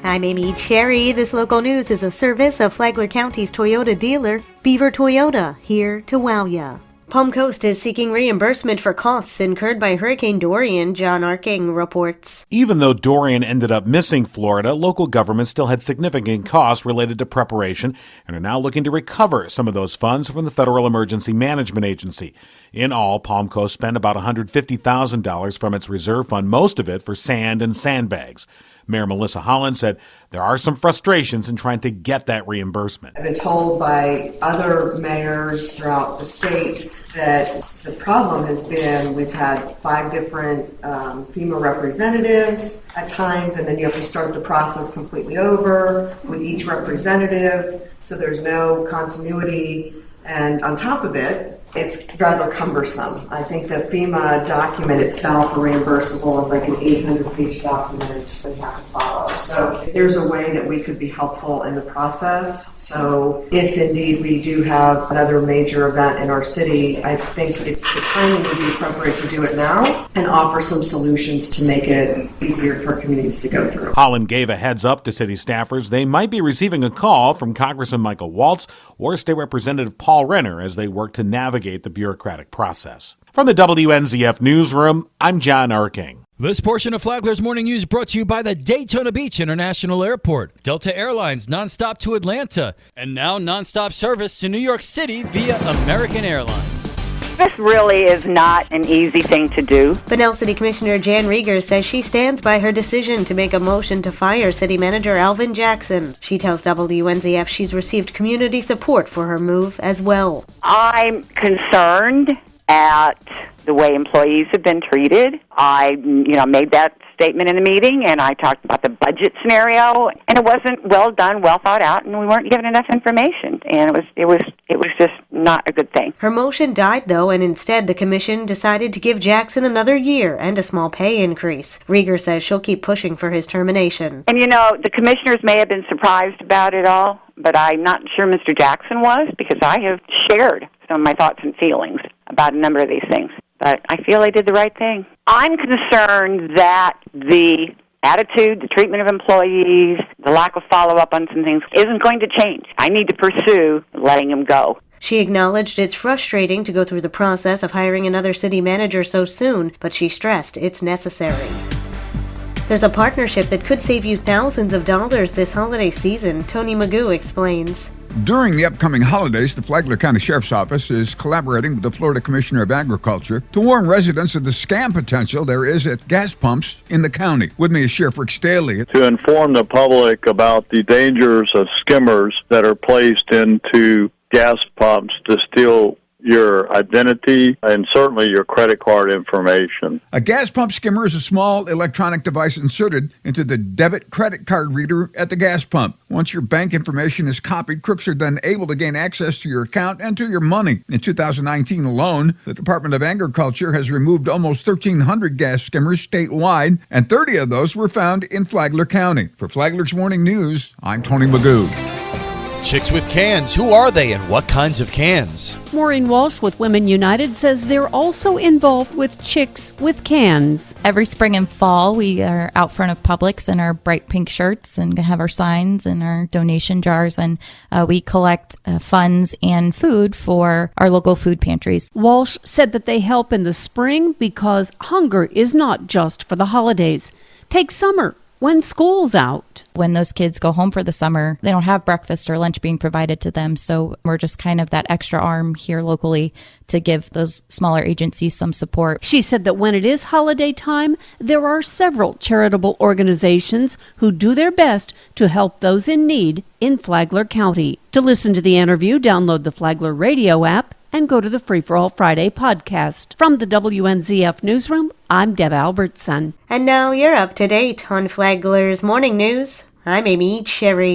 I'm Amy Cherry. This local news is a service of Flagler County's Toyota dealer, Beaver Toyota, here to wow ya. Palm Coast is seeking reimbursement for costs incurred by Hurricane Dorian, John Arking reports. Even though Dorian ended up missing Florida, local governments still had significant costs related to preparation and are now looking to recover some of those funds from the Federal Emergency Management Agency. In all, Palm Coast spent about $150,000 from its reserve fund, most of it for sand and sandbags. Mayor Melissa Holland said there are some frustrations in trying to get that reimbursement. I've been told by other mayors throughout the state that the problem has been we've had 5 different FEMA representatives at times, and then you have to start the process completely over with each representative, so there's no continuity. And on top of it, it's rather cumbersome. I think the FEMA document itself for reimbursable is like an 800-page document that you have to follow. So there's a way that we could be helpful in the process. So if indeed we do have another major event in our city, I think it's the timing would be appropriate to do it now and offer some solutions to make it easier for communities to go through. Holland gave a heads up to city staffers they might be receiving a call from Congressman Michael Waltz or State Representative Paul Renner as they work to navigate the bureaucratic process. From the WNZF Newsroom, I'm John Arking. This portion of Flagler's Morning News brought to you by the Daytona Beach International Airport, Delta Airlines nonstop to Atlanta, and now nonstop service to New York City via American Airlines. This really is not an easy thing to do. Bunnell City Commissioner Jan Rieger says she stands by her decision to make a motion to fire City Manager Alvin Jackson. She tells WNZF she's received community support for her move as well. I'm concerned at the way employees have been treated. I, made that statement in the meeting, and I talked about the budget scenario, and it wasn't well done, well thought out, and we weren't given enough information, and it was just not a good thing. Her motion died, though, and instead the commission decided to give Jackson another year and a small pay increase. Rieger says she'll keep pushing for his termination. And the commissioners may have been surprised about it all, but I'm not sure Mr. Jackson was, because I have shared some of my thoughts and feelings about a number of these things. But I feel I did the right thing. I'm concerned that the attitude, the treatment of employees, the lack of follow-up on some things isn't going to change. I need to pursue letting him go. She acknowledged it's frustrating to go through the process of hiring another city manager so soon, but she stressed it's necessary. There's a partnership that could save you thousands of dollars this holiday season, Tony Magoo explains. During the upcoming holidays, the Flagler County Sheriff's Office is collaborating with the Florida Commissioner of Agriculture to warn residents of the scam potential there is at gas pumps in the county. With me is Sheriff Rick Staley. To inform the public about the dangers of skimmers that are placed into gas pumps to steal your identity and certainly your credit card information. A gas pump skimmer is a small electronic device inserted into the debit credit card reader at the gas pump. Once your bank information is copied, crooks are then able to gain access to your account and to your money. In 2019 alone, the Department of Agriculture has removed almost 1,300 gas skimmers statewide, and 30 of those were found in Flagler County. For Flagler's Morning News, I'm Tony Magoo. Chicks with Cans. Who are they and what kinds of cans? Maureen Walsh with Women United says they're also involved with Chicks with Cans. Every spring and fall, we are out front of Publix in our bright pink shirts and have our signs and our donation jars, and we collect funds and food for our local food pantries. Walsh said that they help in the spring because hunger is not just for the holidays. Take summer, when school's out. When those kids go home for the summer, they don't have breakfast or lunch being provided to them. So we're just kind of that extra arm here locally to give those smaller agencies some support. She said that when it is holiday time, there are several charitable organizations who do their best to help those in need in Flagler County. To listen to the interview, download the Flagler radio app and go to the Free for All Friday podcast. From the WNZF Newsroom, I'm Deb Albertson. And now you're up to date on Flagler's Morning News. I'm Amy Cherry.